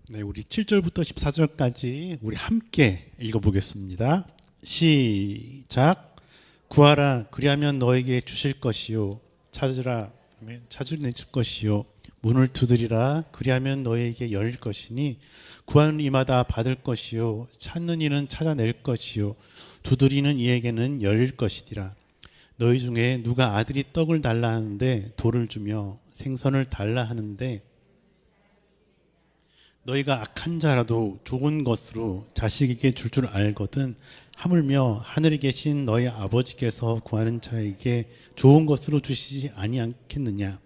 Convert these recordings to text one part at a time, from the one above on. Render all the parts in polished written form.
네, 우리 7절부터 14절까지 우리 함께 읽어보겠습니다. 시작. 구하라 그리하면 너에게 주실 것이요 찾으라 찾을 것이요 문을 두드리라 그리하면 너에게 열릴 것이니 구하는 이마다 받을 것이요 찾는 이는 찾아낼 것이요 두드리는 이에게는 열릴 것이니라. 너희 중에 누가 아들이 떡을 달라 하는데 돌을 주며 생선을 달라 하는데 너희가 악한 자라도 좋은 것으로 자식에게 줄 줄 알거든 하물며 하늘에 계신 너희 아버지께서 구하는 자에게 좋은 것으로 주시지 아니하겠느냐.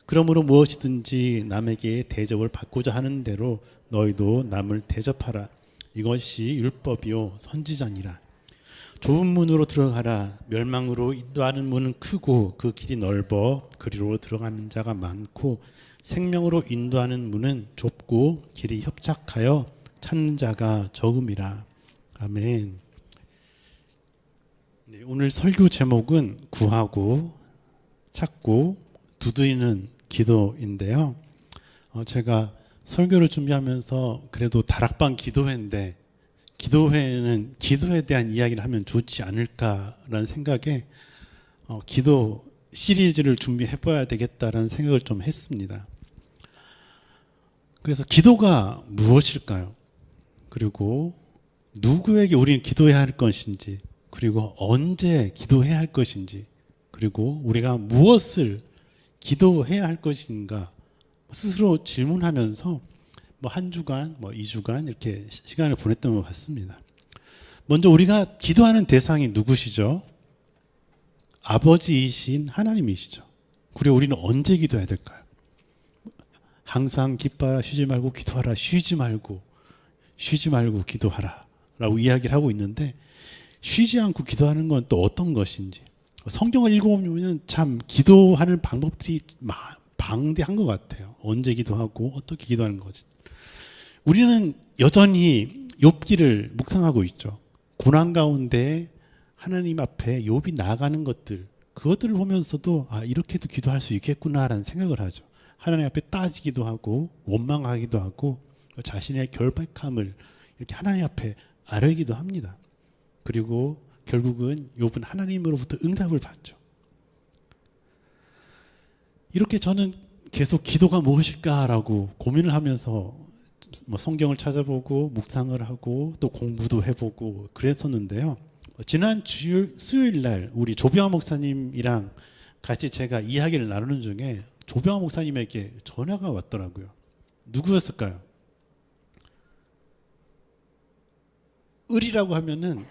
그러므로 무엇이든지 남에게 대접을 받고자 하는 대로 너희도 남을 대접하라. 이것이 율법이요 선지자니라. 좁은 문으로 들어가라. 멸망으로 인도하는 문은 크고 그 길이 넓어 그리로 들어가는 자가 많고 생명으로 인도하는 문은 좁고 길이 협착하여 찾는 자가 적음이라. 아멘. 네, 오늘 설교 제목은 구하고 찾고 두드리는 기도인데요. 제가 설교를 준비하면서 그래도 다락방 기도회인데 기도회는 기도에 대한 이야기를 하면 좋지 않을까라는 생각에 기도 시리즈를 준비해봐야 되겠다라는 생각을 좀 했습니다. 그래서 기도가 무엇일까요? 그리고 누구에게 우리는 기도해야 할 것인지, 그리고 언제 기도해야 할 것인지, 그리고 우리가 무엇을 기도해야 할 것인가 스스로 질문하면서 한 주간, 2주간 이렇게 시간을 보냈던 것 같습니다. 먼저 우리가 기도하는 대상이 누구시죠? 아버지이신 하나님이시죠. 그리고 우리는 언제 기도해야 될까요? 항상 기뻐하라 쉬지 말고 기도하라 쉬지 말고 기도하라 라고 이야기를 하고 있는데 쉬지 않고 기도하는 건 또 어떤 것인지 성경을 읽어보면 참 기도하는 방법들이 방대한 것 같아요. 언제 기도하고 어떻게 기도하는 거지. 우리는 여전히 욥기를 묵상하고 있죠. 고난 가운데 하나님 앞에 욥이 나아가는 것들, 그것들을 보면서도 이렇게도 기도할 수 있겠구나라는 생각을 하죠. 하나님 앞에 따지기도 하고 원망하기도 하고 자신의 결백함을 이렇게 하나님 앞에 아뢰기도 합니다. 그리고 결국은 욥은 하나님으로부터 응답을 받죠. 이렇게 저는 계속 기도가 무엇일까라고 고민을 하면서 성경을 찾아보고 묵상을 하고 또 공부도 해보고 그랬었는데요. 지난 수요일 날 우리 조병아 목사님이랑 같이 제가 이야기를 나누는 중에 조병아 목사님에게 전화가 왔더라고요. 누구였을까요? 을이라고 하면은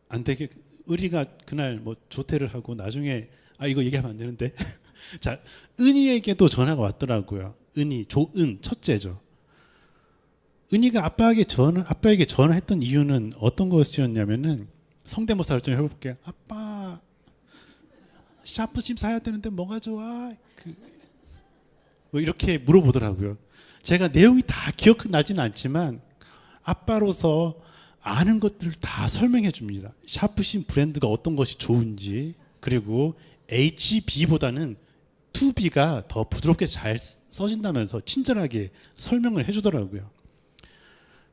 안 되게, 을이가 그날 조퇴를 하고 나중에 이거 얘기하면 안 되는데 자, 은희에게도 전화가 왔더라고요. 은희, 조은 첫째죠. 은희가 아빠에게 전화했던 이유는 어떤 것이었냐면은 성대모사를 좀 해볼게요. 아빠 샤프심 사야 되는데 뭐가 좋아? 이렇게 물어보더라고요. 제가 내용이 다 기억나지는 않지만 아빠로서 아는 것들을 다 설명해 줍니다. 샤프심 브랜드가 어떤 것이 좋은지, 그리고 HB보다는 2B가 더 부드럽게 잘 써진다면서 친절하게 설명을 해주더라고요.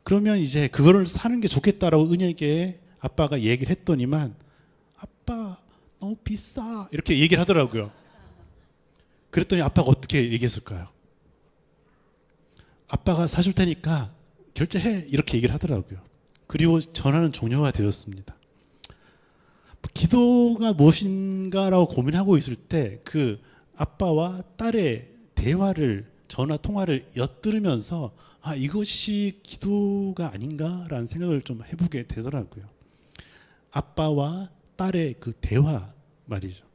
그러면 이제 그거를 사는 게 좋겠다라고 은혜에게 아빠가 얘기를 했더니만 아빠 너무 비싸 이렇게 얘기를 하더라고요. 그랬더니 아빠가 어떻게 얘기했을까요? 아빠가 사줄 테니까 결제해 이렇게 얘기를 하더라고요. 그리고 전화는 종료가 되었습니다. 기도가 무엇인가라고 고민하고 있을 때 그 아빠와 딸의 대화를 전화 통화를 엿들으면서 이것이 기도가 아닌가라는 생각을 좀 해보게 되더라고요. 아빠와 딸의 그 대화 말이죠.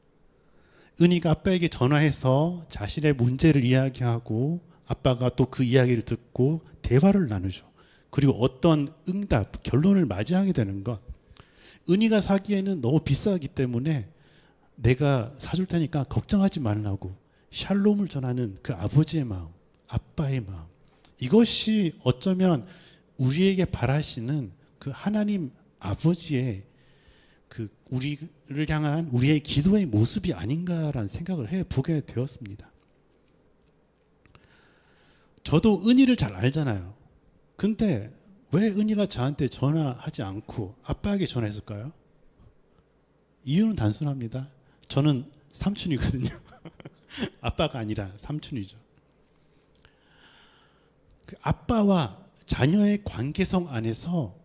은희가 아빠에게 전화해서 자신의 문제를 이야기하고 아빠가 또 그 이야기를 듣고 대화를 나누죠. 그리고 어떤 응답, 결론을 맞이하게 되는 것. 은희가 사기에는 너무 비싸기 때문에 내가 사줄 테니까 걱정하지 말라고 샬롬을 전하는 그 아버지의 마음, 아빠의 마음. 이것이 어쩌면 우리에게 바라시는 그 하나님 아버지의 그 우리를 향한 우리의 기도의 모습이 아닌가라는 생각을 해보게 되었습니다. 저도 은희를 잘 알잖아요. 근데 왜 은희가 저한테 전화하지 않고 아빠에게 전화했을까요? 이유는 단순합니다. 저는 삼촌이거든요. 아빠가 아니라 삼촌이죠. 그 아빠와 자녀의 관계성 안에서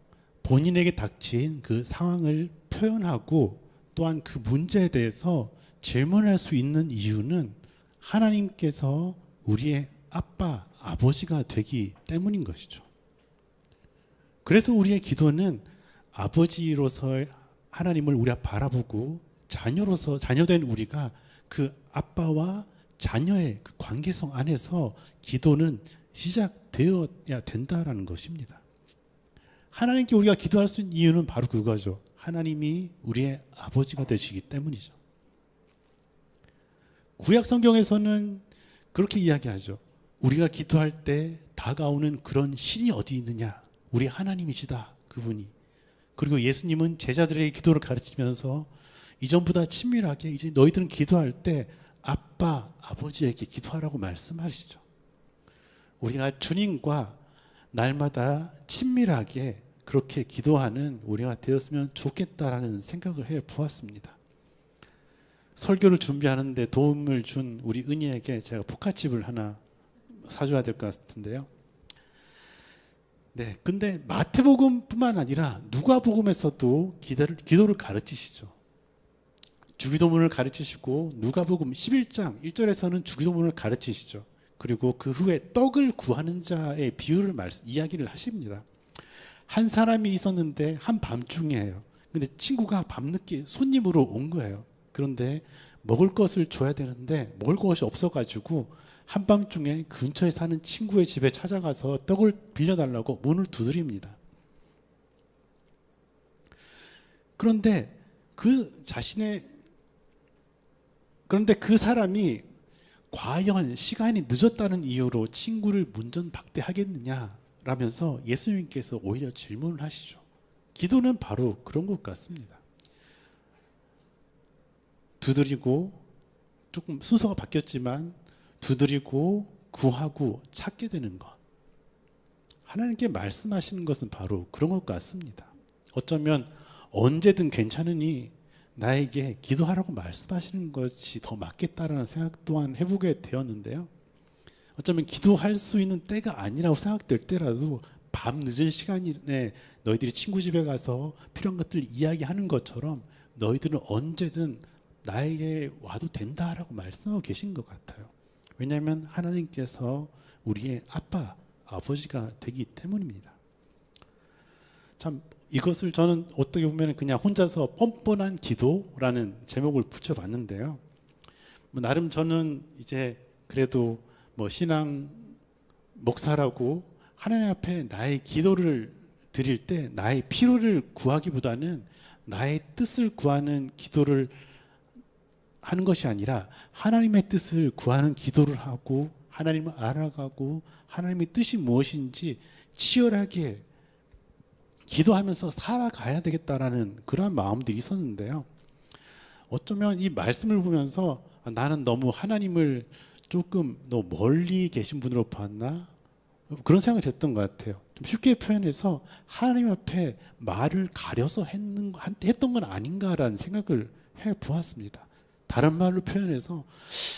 본인에게 닥친 그 상황을 표현하고 또한 그 문제에 대해서 질문할 수 있는 이유는 하나님께서 우리의 아빠, 아버지가 되기 때문인 것이죠. 그래서 우리의 기도는 아버지로서 하나님을 우리가 바라보고 자녀로서 자녀된 우리가 그 아빠와 자녀의 그 관계성 안에서 기도는 시작되어야 된다라는 것입니다. 하나님께 우리가 기도할 수 있는 이유는 바로 그거죠. 하나님이 우리의 아버지가 되시기 때문이죠. 구약 성경에서는 그렇게 이야기하죠. 우리가 기도할 때 다가오는 그런 신이 어디 있느냐? 우리 하나님이시다. 그분이. 그리고 예수님은 제자들에게 기도를 가르치면서 이전보다 친밀하게 이제 너희들은 기도할 때 아빠, 아버지에게 기도하라고 말씀하시죠. 우리가 주님과 날마다 친밀하게 그렇게 기도하는 우리가 되었으면 좋겠다라는 생각을 해 보았습니다. 설교를 준비하는데 도움을 준 우리 은희에게 제가 포카칩을 하나 사줘야 될 것 같은데요. 네, 근데 마태복음뿐만 아니라 누가복음에서도 기도를 가르치시죠. 주기도문을 가르치시고 누가복음 11장 1절에서는 주기도문을 가르치시죠. 그리고 그 후에 떡을 구하는 자의 비유를 이야기를 하십니다. 한 사람이 있었는데 한밤중이에요. 근데 친구가 밤늦게 손님으로 온 거예요. 그런데 먹을 것을 줘야 되는데 먹을 것이 없어가지고 한밤중에 근처에 사는 친구의 집에 찾아가서 떡을 빌려달라고 문을 두드립니다. 그런데 그 사람이 과연 시간이 늦었다는 이유로 친구를 문전박대하겠느냐라면서 예수님께서 오히려 질문을 하시죠. 기도는 바로 그런 것 같습니다. 두드리고, 조금 순서가 바뀌었지만 두드리고 구하고 찾게 되는 것. 하나님께 말씀하시는 것은 바로 그런 것 같습니다. 어쩌면 언제든 괜찮으니 나에게 기도하라고 말씀하시는 것이 더 맞겠다라는 생각 또한 해보게 되었는데요. 어쩌면 기도할 수 있는 때가 아니라고 생각될 때라도 밤 늦은 시간에 너희들이 친구 집에 가서 필요한 것들 이야기하는 것처럼 너희들은 언제든 나에게 와도 된다라고 말씀하고 계신 것 같아요. 왜냐하면 하나님께서 우리의 아빠, 아버지가 되기 때문입니다. 참 이것을 저는 어떻게 보면 그냥 혼자서 뻔뻔한 기도라는 제목을 붙여봤는데요. 나름 저는 이제 그래도 신앙 목사라고 하나님 앞에 나의 기도를 드릴 때 나의 필요를 구하기보다는 나의 뜻을 구하는 기도를 하는 것이 아니라 하나님의 뜻을 구하는 기도를 하고 하나님을 알아가고 하나님의 뜻이 무엇인지 치열하게 기도하면서 살아가야 되겠다라는 그러한 마음들이 있었는데요. 어쩌면 이 말씀을 보면서 나는 너무 하나님을 조금 너무 멀리 계신 분으로 봤나? 그런 생각이 됐던 것 같아요. 좀 쉽게 표현해서 하나님 앞에 말을 가려서 했던 건 아닌가라는 생각을 해보았습니다. 다른 말로 표현해서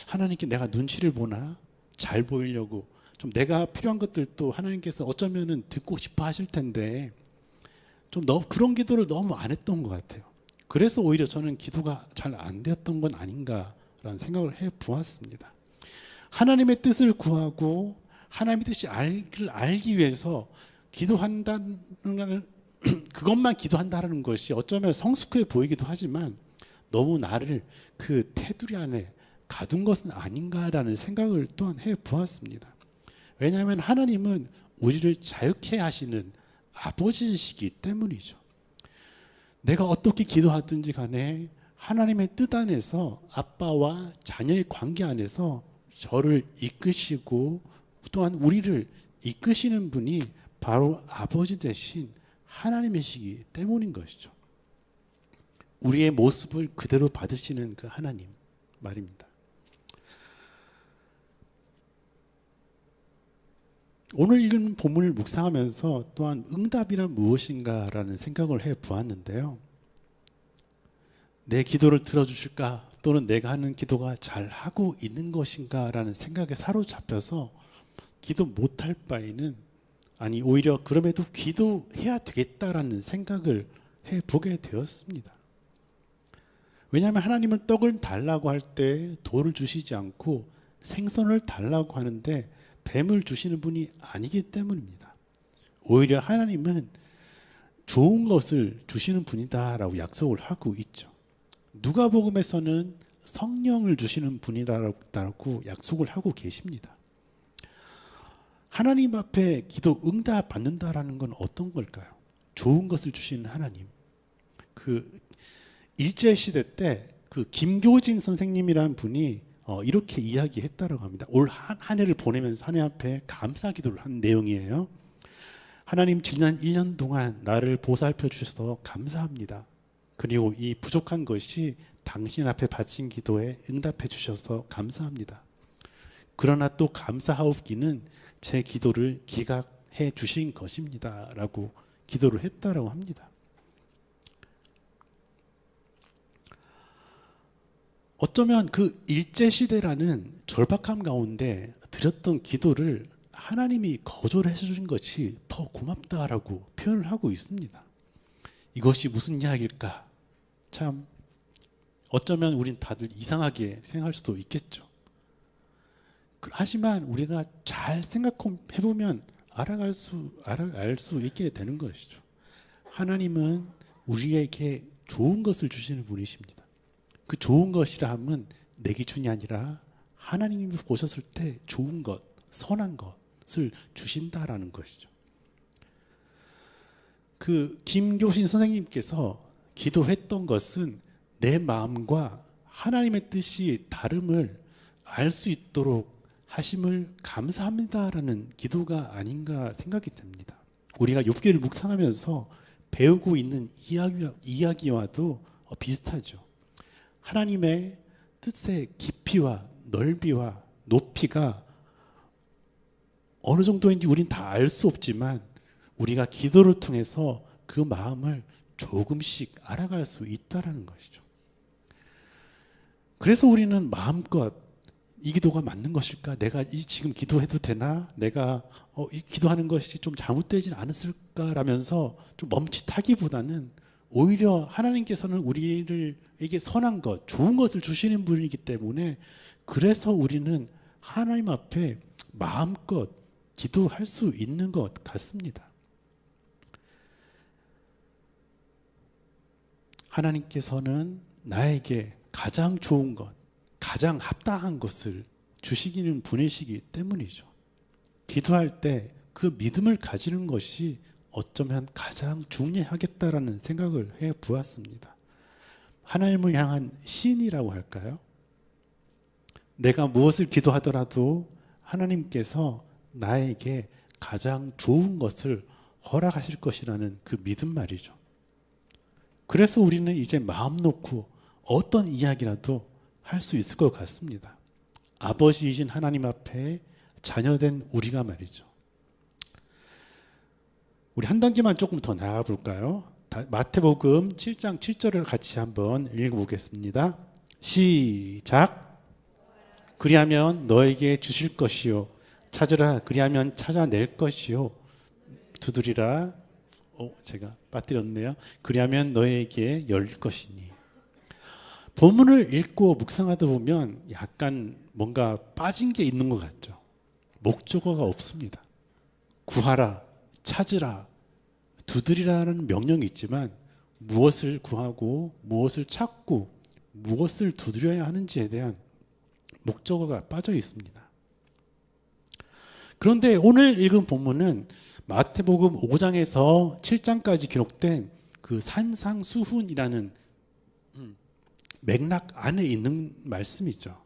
하나님께 내가 눈치를 보나? 잘 보이려고 좀 내가 필요한 것들도 하나님께서 어쩌면은 듣고 싶어 하실 텐데 좀 그런 기도를 너무 안 했던 것 같아요. 그래서 오히려 저는 기도가 잘 안 되었던 건 아닌가라는 생각을 해보았습니다. 하나님의 뜻을 구하고 하나님의 뜻이 알기 위해서 기도한다는 그것만 기도한다는 것이 어쩌면 성숙해 보이기도 하지만 너무 나를 그 테두리 안에 가둔 것은 아닌가라는 생각을 또한 해보았습니다. 왜냐하면 하나님은 우리를 자유케 하시는 아버지이시기 때문이죠. 내가 어떻게 기도하든지 간에 하나님의 뜻 안에서 아빠와 자녀의 관계 안에서 저를 이끄시고 또한 우리를 이끄시는 분이 바로 아버지 되신 하나님이시기 때문인 것이죠. 우리의 모습을 그대로 받으시는 그 하나님 말입니다. 오늘 읽은 본문을 묵상하면서 또한 응답이란 무엇인가라는 생각을 해 보았는데요. 내 기도를 들어주실까? 또는 내가 하는 기도가 잘 하고 있는 것인가라는 생각에 사로잡혀서 기도 못할 바에는, 아니 오히려 그럼에도 기도해야 되겠다라는 생각을 해보게 되었습니다. 왜냐하면 하나님은 떡을 달라고 할 때 돌을 주시지 않고 생선을 달라고 하는데 뱀을 주시는 분이 아니기 때문입니다. 오히려 하나님은 좋은 것을 주시는 분이다라고 약속을 하고 있죠. 누가복음에서는 성령을 주시는 분이라고 약속을 하고 계십니다. 하나님 앞에 기도 응답 받는다라는 건 어떤 걸까요? 좋은 것을 주시는 하나님. 그 일제 시대 때 그 김교진 선생님이라는 분이 이렇게 이야기했다고 합니다. 올 한 해를 보내면서 하나님 앞에 감사 기도를 한 내용이에요. 하나님, 지난 1년 동안 나를 보살펴 주셔서 감사합니다. 그리고 이 부족한 것이 당신 앞에 바친 기도에 응답해 주셔서 감사합니다. 그러나 또 감사하옵기는 제 기도를 기각해 주신 것입니다 라고 기도를 했다라고 합니다. 어쩌면 그 일제시대라는 절박함 가운데 드렸던 기도를 하나님이 거절해 주신 것이 더 고맙다라고 표현을 하고 있습니다. 이것이 무슨 이야기일까? 참 어쩌면 우린 다들 이상하게 생각할 수도 있겠죠. 하지만 우리가 잘 생각해보면 알 수 있게 되는 것이죠. 하나님은 우리에게 좋은 것을 주시는 분이십니다. 그 좋은 것이라 함은 내 기준이 아니라 하나님이 보셨을 때 좋은 것, 선한 것을 주신다라는 것이죠. 그 김교신 선생님께서 기도했던 것은 내 마음과 하나님의 뜻이 다름을 알 수 있도록 하심을 감사합니다라는 기도가 아닌가 생각이 듭니다. 우리가 욥기를 묵상하면서 배우고 있는 이야기와도 비슷하죠. 하나님의 뜻의 깊이와 넓이와 높이가 어느 정도인지 우린 다 알 수 없지만 우리가 기도를 통해서 그 마음을 조금씩 알아갈 수 있다는 것이죠. 그래서 우리는 마음껏 이 기도가 맞는 것일까? 내가 지금 기도해도 되나? 내가 이 기도하는 것이 좀 잘못되진 않았을까라면서 좀 멈칫하기보다는 오히려 하나님께서는 우리에게 선한 것, 좋은 것을 주시는 분이기 때문에 그래서 우리는 하나님 앞에 마음껏 기도할 수 있는 것 같습니다. 하나님께서는 나에게 가장 좋은 것, 가장 합당한 것을 주시기는 분이시기 때문이죠. 기도할 때 그 믿음을 가지는 것이 어쩌면 가장 중요하겠다라는 생각을 해 보았습니다. 하나님을 향한 신이라고 할까요? 내가 무엇을 기도하더라도 하나님께서 나에게 가장 좋은 것을 허락하실 것이라는 그 믿음 말이죠. 그래서 우리는 이제 마음 놓고 어떤 이야기라도 할 수 있을 것 같습니다. 아버지이신 하나님 앞에 자녀된 우리가 말이죠. 우리 한 단계만 조금 더 나아가 볼까요? 마태복음 7장 7절을 같이 한번 읽어보겠습니다. 시작. 그리하면 너에게 주실 것이요, 찾으라 그리하면 찾아낼 것이요, 두드리라. 제가 빠뜨렸네요. 그리하면 너에게 열릴 것이니. 본문을 읽고 묵상하다 보면 약간 뭔가 빠진 게 있는 것 같죠. 목적어가 없습니다. 구하라, 찾으라, 두드리라는 명령이 있지만 무엇을 구하고 무엇을 찾고 무엇을 두드려야 하는지에 대한 목적어가 빠져 있습니다. 그런데 오늘 읽은 본문은 마태복음 5장에서 7장까지 기록된 그 산상수훈이라는 맥락 안에 있는 말씀이죠.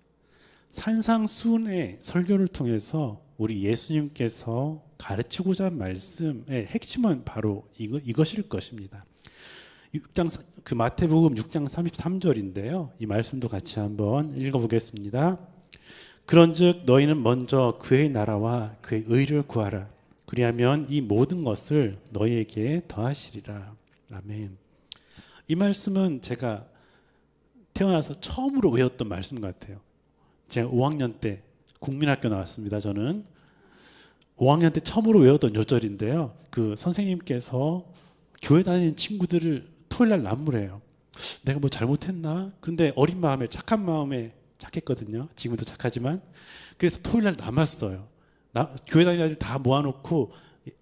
산상수훈의 설교를 통해서 우리 예수님께서 가르치고자 한 말씀의 핵심은 바로 이것일 것입니다. 그 마태복음 6장 33절인데요. 이 말씀도 같이 한번 읽어보겠습니다. 그런즉 너희는 먼저 그의 나라와 그의 의를 구하라. 그리하면 이 모든 것을 너희에게 더하시리라. 아멘. 이 말씀은 제가 태어나서 처음으로 외웠던 말씀 같아요. 제가 5학년 때 국민학교 나왔습니다. 저는 5학년 때 처음으로 외웠던 요절인데요. 그 선생님께서 교회 다니는 친구들을 토요일 날 난무래요. 내가 뭐 잘못했나? 근데 어린 마음에 착한 마음에 착했거든요. 지금도 착하지만. 그래서 토요일 날 남았어요. 교회 다니는 애들 다 모아놓고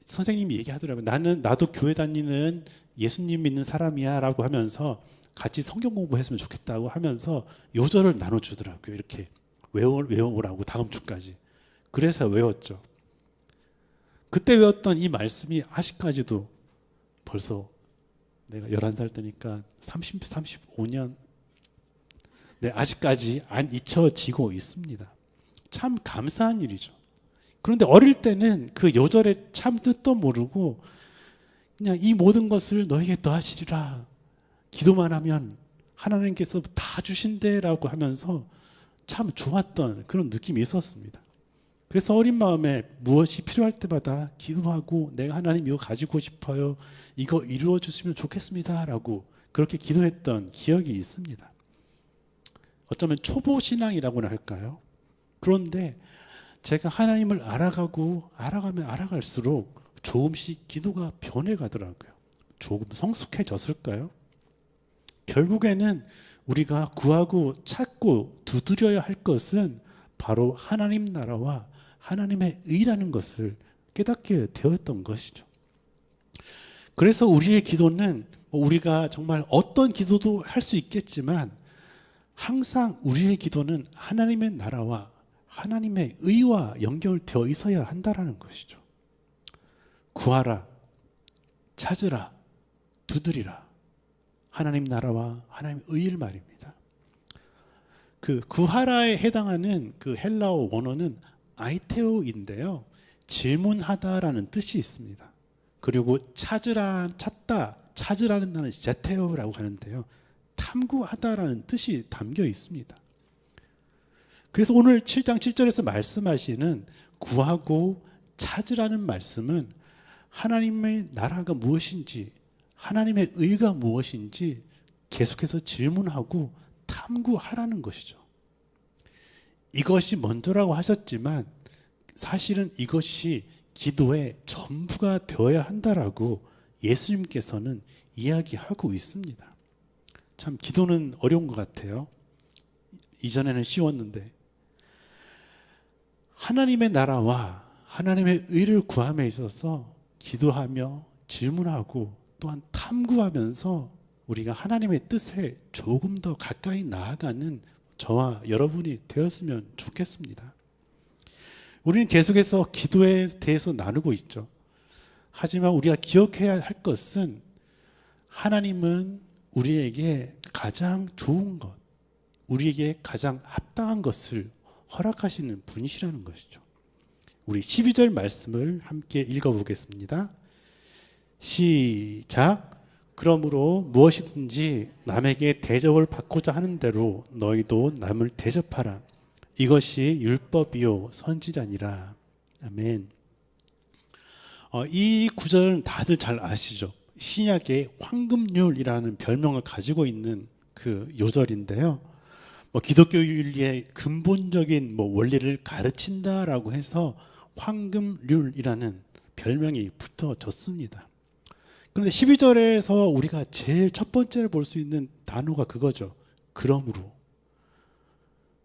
선생님이 얘기하더라고요. 나도 교회 다니는 예수님 믿는 사람이야 라고 하면서 같이 성경 공부했으면 좋겠다고 하면서 요절을 나눠주더라고요. 이렇게 외워오라고 다음 주까지. 그래서 외웠죠. 그때 외웠던 이 말씀이 아직까지도 벌써 내가 11살 때니까 35년 아직까지 안 잊혀지고 있습니다. 참 감사한 일이죠. 그런데 어릴 때는 그 요절의 참 뜻도 모르고 그냥 이 모든 것을 너에게 더하시리라. 기도만 하면 하나님께서 다 주신대라고 하면서 참 좋았던 그런 느낌이 있었습니다. 그래서 어린 마음에 무엇이 필요할 때마다 기도하고 내가 하나님 이거 가지고 싶어요. 이거 이루어 주시면 좋겠습니다. 라고 그렇게 기도했던 기억이 있습니다. 어쩌면 초보 신앙이라고나 할까요? 그런데 제가 하나님을 알아가면 알아갈수록 조금씩 기도가 변해가더라고요. 조금 성숙해졌을까요? 결국에는 우리가 구하고 찾고 두드려야 할 것은 바로 하나님 나라와 하나님의 의라는 것을 깨닫게 되었던 것이죠. 그래서 우리의 기도는 우리가 정말 어떤 기도도 할 수 있겠지만 항상 우리의 기도는 하나님의 나라와 하나님의 의와 연결되어 있어야 한다는 것이죠. 구하라, 찾으라, 두드리라. 하나님 나라와 하나님의 의를 말입니다. 그 구하라에 해당하는 그 헬라어 원어는 아이테오인데요. 질문하다라는 뜻이 있습니다. 그리고 찾으라는 단어는 제테오라고 하는데요. 탐구하다라는 뜻이 담겨 있습니다. 그래서 오늘 7장 7절에서 말씀하시는 구하고 찾으라는 말씀은 하나님의 나라가 무엇인지 하나님의 의가 무엇인지 계속해서 질문하고 탐구하라는 것이죠. 이것이 먼저라고 하셨지만 사실은 이것이 기도의 전부가 되어야 한다라고 예수님께서는 이야기하고 있습니다. 참 기도는 어려운 것 같아요. 이전에는 쉬웠는데 하나님의 나라와 하나님의 의를 구함에 있어서 기도하며 질문하고 또한 탐구하면서 우리가 하나님의 뜻에 조금 더 가까이 나아가는 저와 여러분이 되었으면 좋겠습니다. 우리는 계속해서 기도에 대해서 나누고 있죠. 하지만 우리가 기억해야 할 것은 하나님은 우리에게 가장 좋은 것, 우리에게 가장 합당한 것을 허락하시는 분이시라는 것이죠. 우리 12절 말씀을 함께 읽어보겠습니다. 시작. 그러므로 무엇이든지 남에게 대접을 받고자 하는 대로 너희도 남을 대접하라. 이것이 율법이요 선지자니라. 아멘. 이 구절은 다들 잘 아시죠? 신약의 황금률이라는 별명을 가지고 있는 그 요절인데요. 기독교 윤리의 근본적인 원리를 가르친다라고 해서 황금률이라는 별명이 붙어졌습니다. 그런데 12절에서 우리가 제일 첫 번째로 볼 수 있는 단어가 그거죠. 그러므로.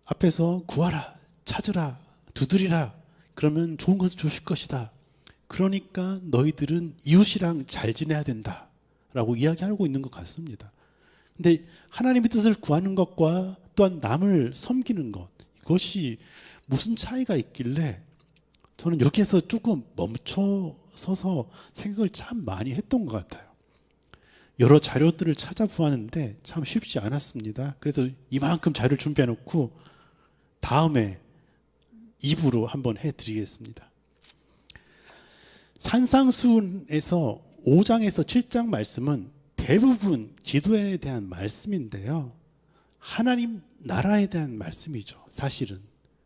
앞에서 구하라, 찾으라, 두드리라. 그러면 좋은 것을 주실 것이다. 그러니까 너희들은 이웃이랑 잘 지내야 된다. 라고 이야기하고 있는 것 같습니다. 근데 하나님의 뜻을 구하는 것과 또한 남을 섬기는 것, 이것이 무슨 차이가 있길래 저는 여기에서 조금 멈춰서서 생각을 참 많이 했던 것 같아요. 여러 자료들을 찾아보았는데 참 쉽지 않았습니다. 그래서 이만큼 자료를 준비해 놓고 다음에 2부로 한번 해드리겠습니다. 산상수훈에서 5장에서 7장 말씀은 대부분 기도에 대한 말씀인데요. 하나님 나라에 대한 말씀이죠. 사실은.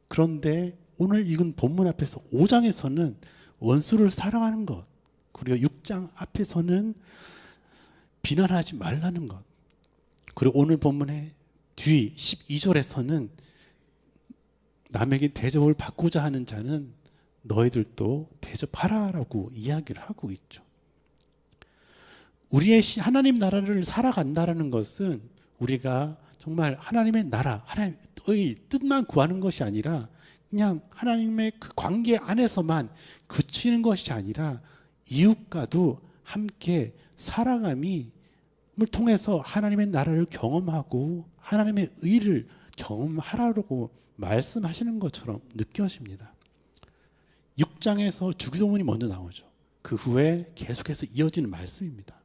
그런데 오늘 읽은 본문 앞에서 5장에서는 원수를 사랑하는 것, 그리고 6장 앞에서는 비난하지 말라는 것, 그리고 오늘 본문의 뒤 12절에서는 남에게 대접을 받고자 하는 자는 너희들도 대접하라라고 이야기를 하고 있죠. 우리의 하나님 나라를 살아간다는 것은 우리가 정말 하나님의 나라, 하나님의 뜻만 구하는 것이 아니라 그냥 하나님의 그 관계 안에서만 그치는 것이 아니라 이웃과도 함께 살아감을 통해서 하나님의 나라를 경험하고 하나님의 의를 경험하라고 말씀하시는 것처럼 느껴집니다. 6장에서 주기도문이 먼저 나오죠. 그 후에 계속해서 이어지는 말씀입니다.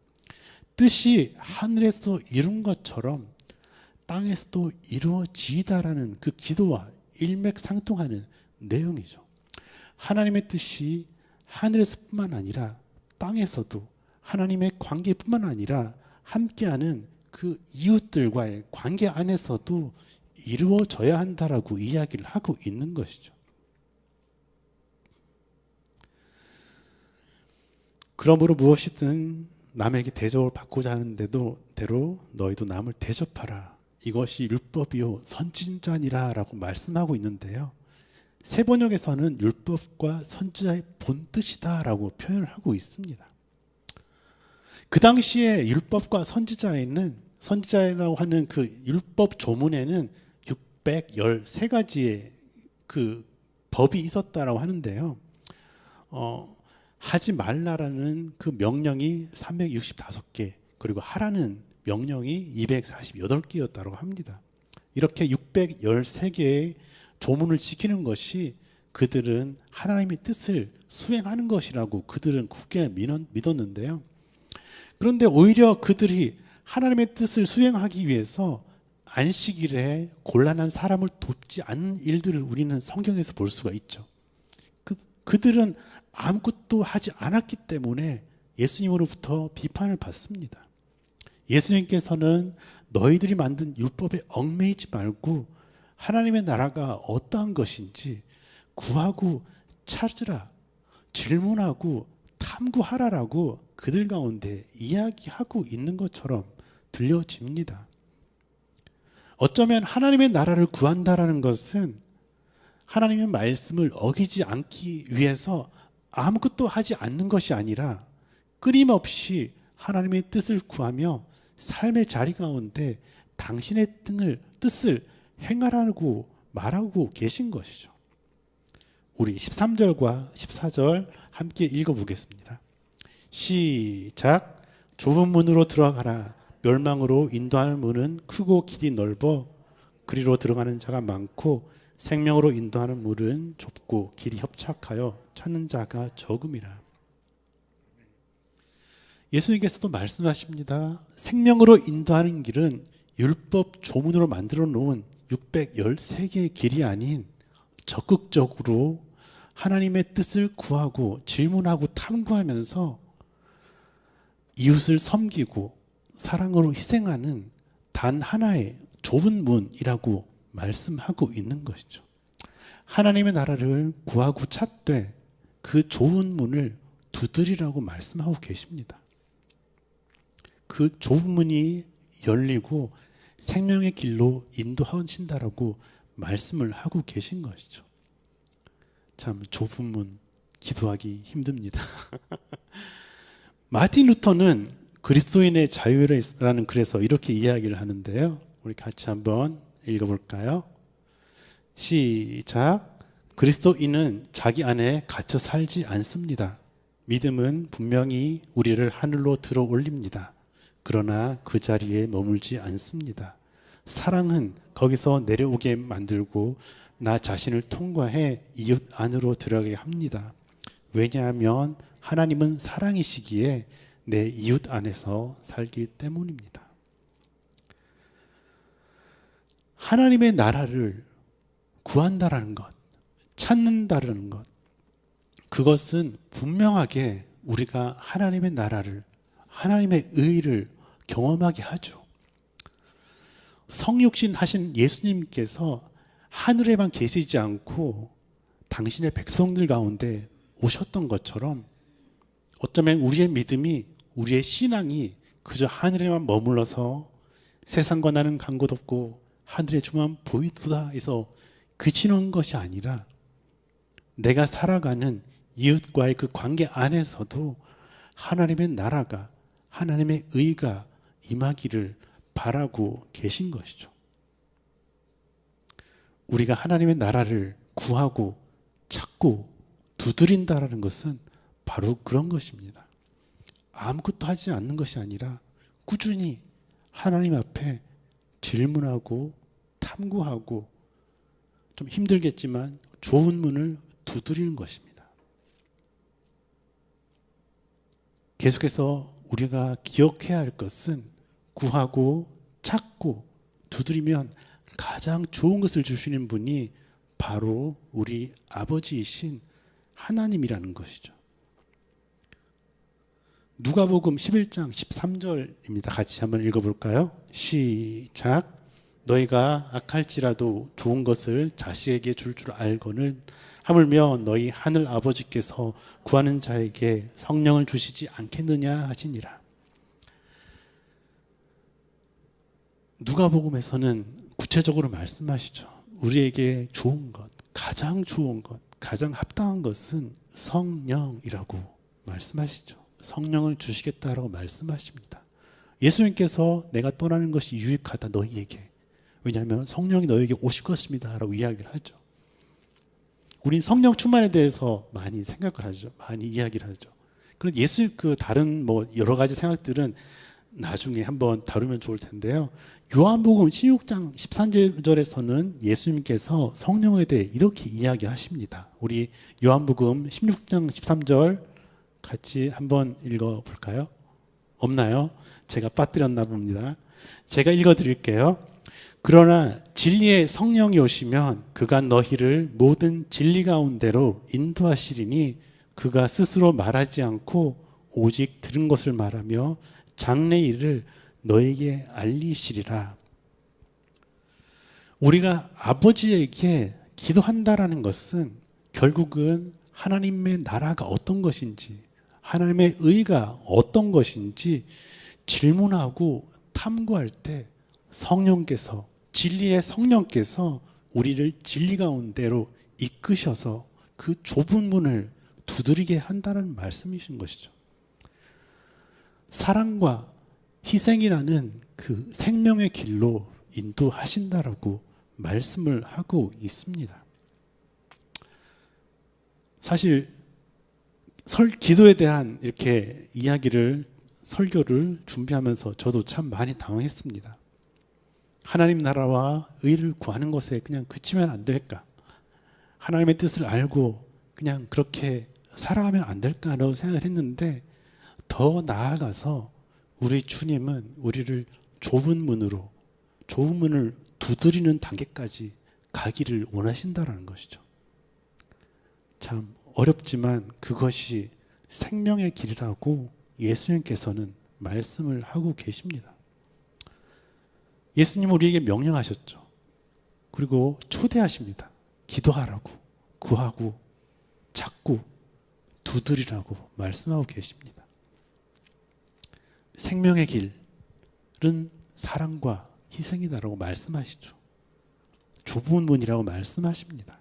뜻이 하늘에서 이룬 것처럼 땅에서도 이루어지이다라는 그 기도와 일맥상통하는 내용이죠. 하나님의 뜻이 하늘에서뿐만 아니라 땅에서도 하나님의 관계뿐만 아니라 함께하는 그 이웃들과의 관계 안에서도 이루어져야 한다라고 이야기를 하고 있는 것이죠. 그러므로 무엇이든 남에게 대접을 받고자 하는 대로 너희도 남을 대접하라. 이것이 율법이요 선지자니라 라고 말씀하고 있는데요. 새 번역에서는 율법과 선지자의 본뜻이다 라고 표현을 하고 있습니다. 그 당시에 율법과 선지자라고 하는 그 율법 조문에는 613가지의 그 법이 있었다라고 하는데요. 하지 말라라는 그 명령이 365개, 그리고 하라는 명령이 248개였다고 합니다. 이렇게 613개의 조문을 지키는 것이 그들은 하나님의 뜻을 수행하는 것이라고 그들은 굳게 믿었는데요. 그런데 오히려 그들이 하나님의 뜻을 수행하기 위해서 안식일에 곤란한 사람을 돕지 않은 일들을 우리는 성경에서 볼 수가 있죠. 그들은 아무것도 하지 않았기 때문에 예수님으로부터 비판을 받습니다. 예수님께서는 너희들이 만든 율법에 얽매이지 말고 하나님의 나라가 어떠한 것인지 구하고 찾으라, 질문하고 탐구하라라고 그들 가운데 이야기하고 있는 것처럼 들려집니다. 어쩌면 하나님의 나라를 구한다라는 것은 하나님의 말씀을 어기지 않기 위해서 아무것도 하지 않는 것이 아니라 끊임없이 하나님의 뜻을 구하며 삶의 자리 가운데 당신의 뜻을 행하라고 말하고 계신 것이죠. 우리 13절과 14절 함께 읽어보겠습니다. 시작. 좁은 문으로 들어가라. 멸망으로 인도하는 문은 크고 길이 넓어 그리로 들어가는 자가 많고 생명으로 인도하는 문은 좁고 길이 협착하여 찾는 자가 적음이라. 예수님께서도 말씀하십니다. 생명으로 인도하는 길은 율법 조문으로 만들어 놓은 613개의 길이 아닌 적극적으로 하나님의 뜻을 구하고 질문하고 탐구하면서 이웃을 섬기고 사랑으로 희생하는 단 하나의 좁은 문이라고 말씀하고 있는 것이죠. 하나님의 나라를 구하고 찾되 그 좁은 문을 두드리라고 말씀하고 계십니다. 그 좁은 문이 열리고 생명의 길로 인도하신다라고 말씀을 하고 계신 것이죠. 참 좁은 문 기도하기 힘듭니다. 마틴 루터는 그리스도인의 자유라는 글에서 이렇게 이야기를 하는데요. 우리 같이 한번 읽어볼까요? 시작. 그리스도인은 자기 안에 갇혀 살지 않습니다. 믿음은 분명히 우리를 하늘로 들어 올립니다. 그러나 그 자리에 머물지 않습니다. 사랑은 거기서 내려오게 만들고 나 자신을 통과해 이웃 안으로 들어가게 합니다. 왜냐하면 하나님은 사랑이시기에 내 이웃 안에서 살기 때문입니다. 하나님의 나라를 구한다라는 것, 찾는다라는 것, 그것은 분명하게 우리가 하나님의 나라를, 하나님의 의를 경험하게 하죠. 성육신 하신 예수님께서 하늘에만 계시지 않고 당신의 백성들 가운데 오셨던 것처럼 어쩌면 우리의 믿음이, 우리의 신앙이 그저 하늘에만 머물러서 세상과 나는 간 곳 없고 하늘의 주만 보이도다 해서 그치는 것이 아니라 내가 살아가는 이웃과의 그 관계 안에서도 하나님의 나라가, 하나님의 의가 임하기를 바라고 계신 것이죠. 우리가 하나님의 나라를 구하고 찾고 두드린다라는 것은 바로 그런 것입니다. 아무것도 하지 않는 것이 아니라 꾸준히 하나님 앞에 질문하고 탐구하고 좀 힘들겠지만 좋은 문을 두드리는 것입니다. 계속해서 우리가 기억해야 할 것은 구하고 찾고 두드리면 가장 좋은 것을 주시는 분이 바로 우리 아버지이신 하나님이라는 것이죠. 누가복음 11장 13절입니다. 같이 한번 읽어볼까요? 시작. 너희가 악할지라도 좋은 것을 자식에게 줄 줄 알거늘 하물며 너희 하늘 아버지께서 구하는 자에게 성령을 주시지 않겠느냐 하시니라. 누가복음에서는 구체적으로 말씀하시죠. 우리에게 좋은 것, 가장 좋은 것, 가장 합당한 것은 성령이라고 말씀하시죠. 성령을 주시겠다라고 말씀하십니다. 예수님께서 내가 떠나는 것이 유익하다 너희에게. 왜냐하면 성령이 너희에게 오실 것입니다 라고 이야기를 하죠. 우린 성령 충만에 대해서 많이 생각을 하죠. 많이 이야기를 하죠. 그런데 다른 여러 가지 생각들은 나중에 한번 다루면 좋을 텐데요. 요한복음 16장 13절에서는 예수님께서 성령에 대해 이렇게 이야기하십니다. 우리 요한복음 16장 13절 같이 한번 읽어볼까요? 없나요? 제가 빠뜨렸나 봅니다. 제가 읽어드릴게요. 그러나 진리의 성령이 오시면 그가 너희를 모든 진리 가운데로 인도하시리니 그가 스스로 말하지 않고 오직 들은 것을 말하며 장래 일을 너에게 알리시리라. 우리가 아버지에게 기도한다라는 것은 결국은 하나님의 나라가 어떤 것인지, 하나님의 의가 어떤 것인지 질문하고 탐구할 때 성령께서, 진리의 성령께서 우리를 진리 가운데로 이끄셔서 그 좁은 문을 두드리게 한다는 말씀이신 것이죠. 사랑과 희생이라는 그 생명의 길로 인도하신다라고 말씀을 하고 있습니다. 사실 기도에 대한 이렇게 설교를 준비하면서 저도 참 많이 당황했습니다. 하나님 나라와 의를 구하는 것에 그냥 그치면 안 될까? 하나님의 뜻을 알고 그냥 그렇게 살아가면 안 될까라고 생각을 했는데, 더 나아가서 우리 주님은 우리를 좁은 문을 두드리는 단계까지 가기를 원하신다라는 것이죠. 참 어렵지만 그것이 생명의 길이라고 예수님께서는 말씀을 하고 계십니다. 예수님은 우리에게 명령하셨죠. 그리고 초대하십니다. 기도하라고, 구하고, 찾고, 두드리라고 말씀하고 계십니다. 생명의 길은 사랑과 희생이다라고 말씀하시죠. 좁은 문이라고 말씀하십니다.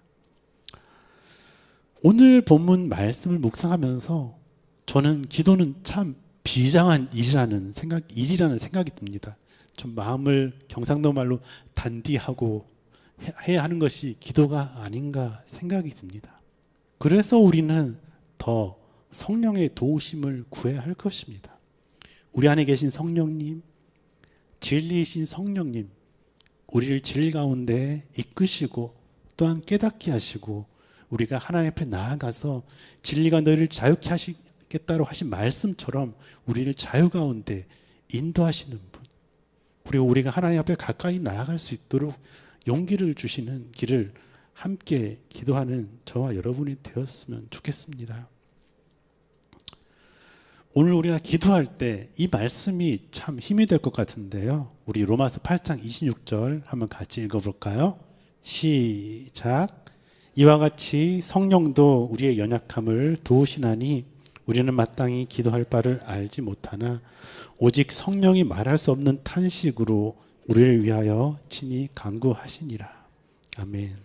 오늘 본문 말씀을 묵상하면서 저는 기도는 참 비장한 일이라는 생각이 듭니다. 좀 마음을 경상도 말로 단디하고 해야 하는 것이 기도가 아닌가 생각이 듭니다. 그래서 우리는 더 성령의 도우심을 구해야 할 것입니다. 우리 안에 계신 성령님, 진리이신 성령님, 우리를 진리 가운데 이끄시고 또한 깨닫게 하시고 우리가 하나님 앞에 나아가서 진리가 너희를 자유케 하시겠다고 하신 말씀처럼 우리를 자유 가운데 인도하시는 분, 그리고 우리가 하나님 앞에 가까이 나아갈 수 있도록 용기를 주시는 길을 함께 기도하는 저와 여러분이 되었으면 좋겠습니다. 오늘 우리가 기도할 때 이 말씀이 참 힘이 될 것 같은데요. 우리 로마서 8장 26절 한번 같이 읽어볼까요? 시작. 이와 같이 성령도 우리의 연약함을 도우시나니 우리는 마땅히 기도할 바를 알지 못하나 오직 성령이 말할 수 없는 탄식으로 우리를 위하여 친히 간구하시니라. 아멘.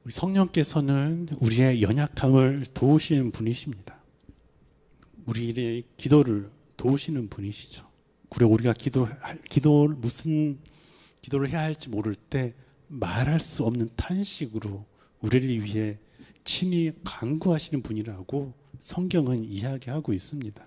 우리 성령께서는 우리의 연약함을 도우시는 분이십니다. 우리의 기도를 도우시는 분이시죠. 그리고 우리가 무슨 기도를 해야 할지 모를 때 말할 수 없는 탄식으로 우리를 위해 친히 간구하시는 분이라고 성경은 이야기하고 있습니다.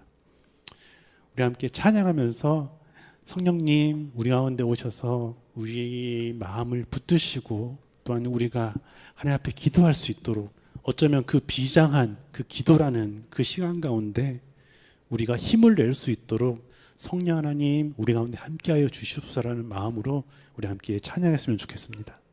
우리 함께 찬양하면서 성령님 우리 가운데 오셔서 우리 마음을 붙드시고 또한 우리가 하나님 앞에 기도할 수 있도록 어쩌면 그 비장한 그 기도라는 그 시간 가운데 우리가 힘을 낼 수 있도록 성령 하나님 우리 가운데 함께하여 주시옵소서라는 마음으로 우리 함께 찬양했으면 좋겠습니다.